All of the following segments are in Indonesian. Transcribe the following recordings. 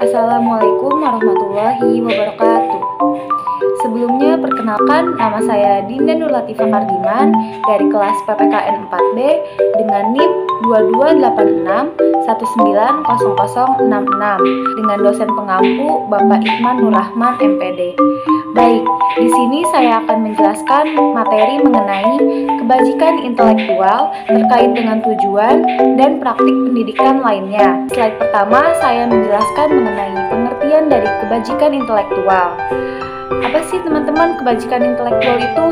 Assalamualaikum warahmatullahi wabarakatuh. Sebelumnya perkenalkan, nama saya Dinda Nur Latifah Kardiman dari kelas PPKN 4B dengan NIM 2286190066 dengan dosen pengampu Bapak Iqman Nur Rahman MPD. Baik, di sini saya akan menjelaskan materi mengenai kebajikan intelektual terkait dengan tujuan dan praktik pendidikan lainnya. Slide pertama, saya menjelaskan mengenai pengertian dari kebajikan intelektual. Apa sih teman-teman kebajikan intelektual itu?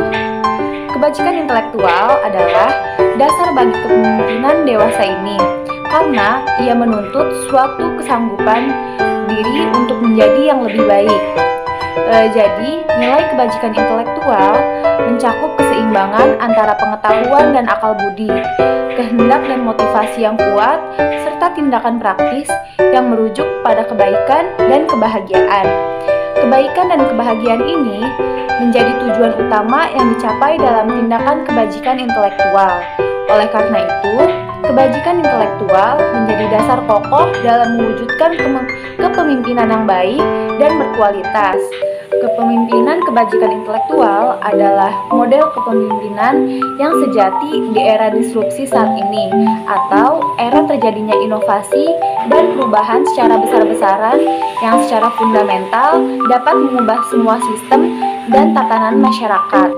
Kebajikan intelektual adalah dasar bagi kepemimpinan dewasa ini, karena ia menuntut suatu kesanggupan diri untuk menjadi yang lebih baik. Jadi, nilai kebajikan intelektual mencakup keseimbangan antara pengetahuan dan akal budi, kehendak dan motivasi yang kuat, serta tindakan praktis yang merujuk pada kebaikan dan kebahagiaan. Kebaikan dan kebahagiaan ini menjadi tujuan utama yang dicapai dalam tindakan kebajikan intelektual. Oleh karena itu, kebajikan intelektual menjadi dasar kokoh dalam mewujudkan kepemimpinan yang baik dan berkualitas. Kepemimpinan kebajikan intelektual adalah model kepemimpinan yang sejati di era disrupsi saat ini, atau era terjadinya inovasi dan perubahan secara besar-besaran yang secara fundamental dapat mengubah semua sistem dan tatanan masyarakat.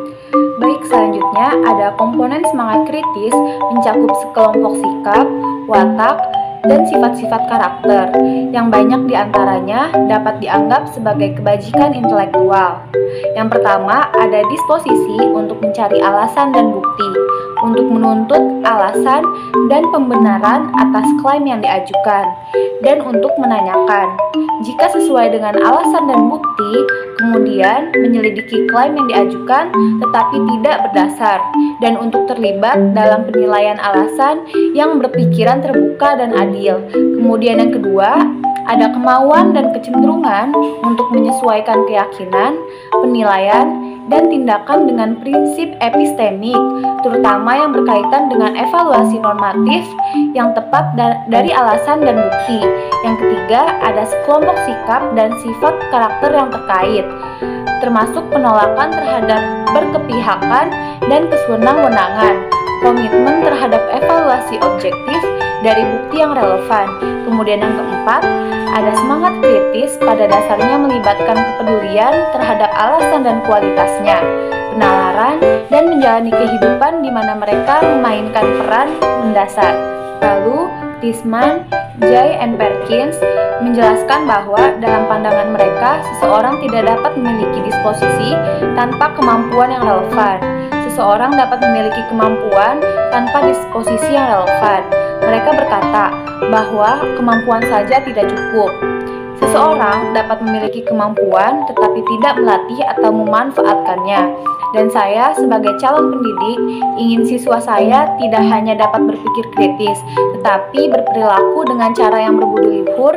Baik, selanjutnya ada komponen semangat kritis mencakup sekelompok sikap, watak, dan sifat-sifat karakter yang banyak diantaranya dapat dianggap sebagai kebajikan intelektual. Yang pertama, ada disposisi untuk mencari alasan dan bukti, untuk menuntut alasan dan pembenaran atas klaim yang diajukan, dan untuk menanyakan. Jika sesuai dengan alasan dan bukti, kemudian menyelidiki klaim yang diajukan tetapi tidak berdasar, dan untuk terlibat dalam penilaian alasan yang berpikiran terbuka dan adil. Kemudian yang kedua, ada kemauan dan kecenderungan untuk menyesuaikan keyakinan, penilaian, dan tindakan dengan prinsip epistemik, terutama yang berkaitan dengan evaluasi normatif yang tepat dari alasan dan bukti. Yang ketiga, ada sekelompok sikap dan sifat karakter yang terkait, termasuk penolakan terhadap berkepihakan dan kesewenang-wenangan, komitmen terhadap evaluasi objektif dari bukti yang relevan. Kemudian yang keempat, ada semangat kritis pada dasarnya melibatkan kepedulian terhadap alasan dan kualitasnya, penalaran, dan menjalani kehidupan di mana mereka memainkan peran mendasar. Lalu, Tishman, Jay, and Perkins menjelaskan bahwa dalam pandangan mereka, seseorang tidak dapat memiliki disposisi tanpa kemampuan yang relevan. Seseorang dapat memiliki kemampuan tanpa disposisi yang relevan. Mereka berkata bahwa kemampuan saja tidak cukup. Seseorang dapat memiliki kemampuan tetapi tidak melatih atau memanfaatkannya. Dan saya sebagai calon pendidik ingin siswa saya tidak hanya dapat berpikir kritis, tetapi berperilaku dengan cara yang berbudi luhur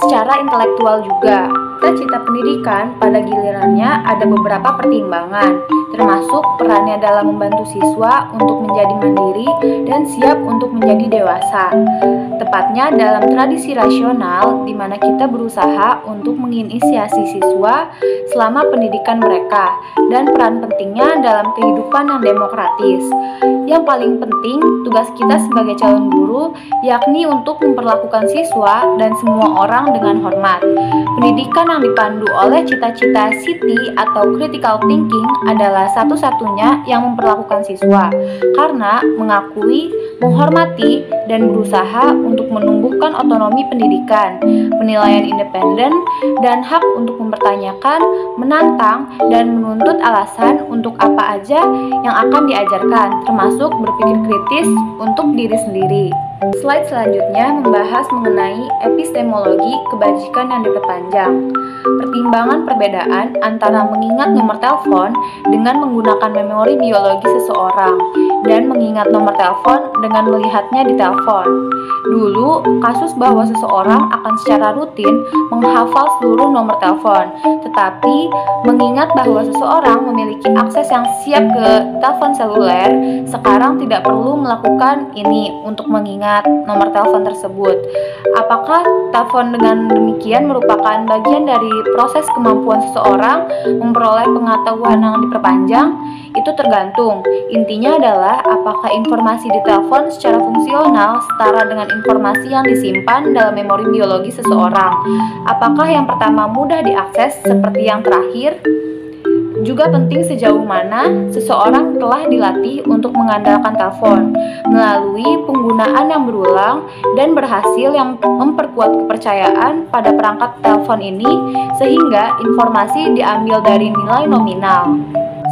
secara intelektual juga. Cita-cita pendidikan pada gilirannya ada beberapa pertimbangan, termasuk perannya dalam membantu siswa untuk menjadi mandiri dan siap untuk menjadi dewasa. Tepatnya dalam tradisi rasional di mana kita berusaha untuk menginisiasi siswa selama pendidikan mereka dan peran pentingnya dalam kehidupan yang demokratis. Yang paling penting, tugas kita sebagai calon guru yakni untuk memperlakukan siswa dan semua orang dengan hormat. Pendidikan yang dipandu oleh cita-cita City atau critical thinking adalah satu-satunya yang memperlakukan siswa, karena mengakui, menghormati, dan berusaha untuk menumbuhkan otonomi pendidikan, penilaian independen, dan hak untuk mempertanyakan, menantang, dan menuntut alasan untuk apa aja yang akan diajarkan, termasuk berpikir kritis untuk diri sendiri. Slide selanjutnya membahas mengenai epistemologi kebajikan yang diperpanjang. Pertimbangan perbedaan antara mengingat nomor telepon dengan menggunakan memori biologi seseorang dan mengingat nomor telepon dengan melihatnya di telepon. Dulu, kasus bahwa seseorang akan secara rutin menghafal seluruh nomor telepon, tetapi mengingat bahwa seseorang memiliki akses yang siap ke telepon seluler, sekarang tidak perlu melakukan ini untuk mengingat. mengingat nomor telepon tersebut. Apakah telepon dengan demikian merupakan bagian dari proses kemampuan seseorang memperoleh pengetahuan yang diperpanjang? Itu tergantung. Intinya adalah apakah informasi di telepon secara fungsional setara dengan informasi yang disimpan dalam memori biologi seseorang. Apakah yang pertama mudah diakses seperti yang terakhir? Juga penting sejauh mana seseorang telah dilatih untuk mengandalkan telepon melalui penggunaan yang berulang dan berhasil yang memperkuat kepercayaan pada perangkat telepon ini sehingga informasi diambil dari nilai nominal.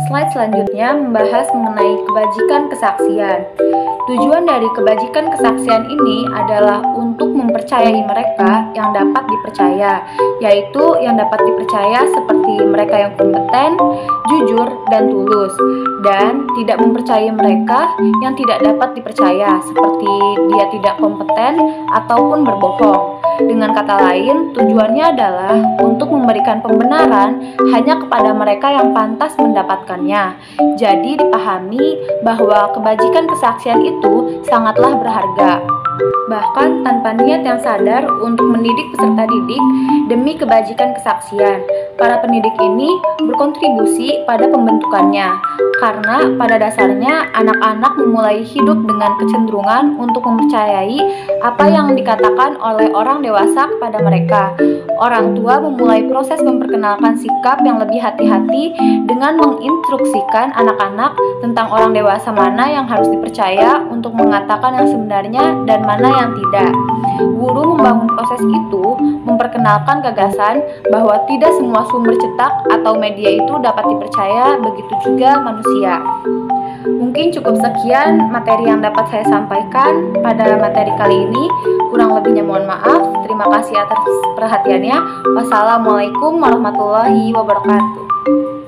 Slide selanjutnya membahas mengenai kebajikan kesaksian. Tujuan dari kebajikan kesaksian ini adalah untuk mempercayai mereka yang dapat dipercaya, yaitu yang dapat dipercaya seperti mereka yang kompeten, jujur, dan tulus, dan tidak mempercayai mereka yang tidak dapat dipercaya, seperti dia tidak kompeten ataupun berbohong. Dengan kata lain, tujuannya adalah untuk memberikan pembenaran hanya kepada mereka yang pantas mendapatkannya. Jadi dipahami bahwa kebajikan kesaksian itu sangatlah berharga. Bahkan tanpa niat yang sadar untuk mendidik peserta didik demi kebajikan kesaksian, para pendidik ini berkontribusi pada pembentukannya. Karena pada dasarnya anak-anak memulai hidup dengan kecenderungan untuk mempercayai apa yang dikatakan oleh orang dewasa kepada mereka. Orang tua memulai proses memperkenalkan sikap yang lebih hati-hati dengan menginstruksikan anak-anak tentang orang dewasa mana yang harus dipercaya untuk mengatakan yang sebenarnya dan mana yang tidak. Guru membangun proses itu memperkenalkan gagasan bahwa tidak semua sumber cetak atau media itu dapat dipercaya, begitu juga manusia. Mungkin cukup sekian materi yang dapat saya sampaikan pada materi kali ini. Kurang lebihnya mohon maaf. Terima kasih atas perhatiannya. Wassalamualaikum warahmatullahi wabarakatuh.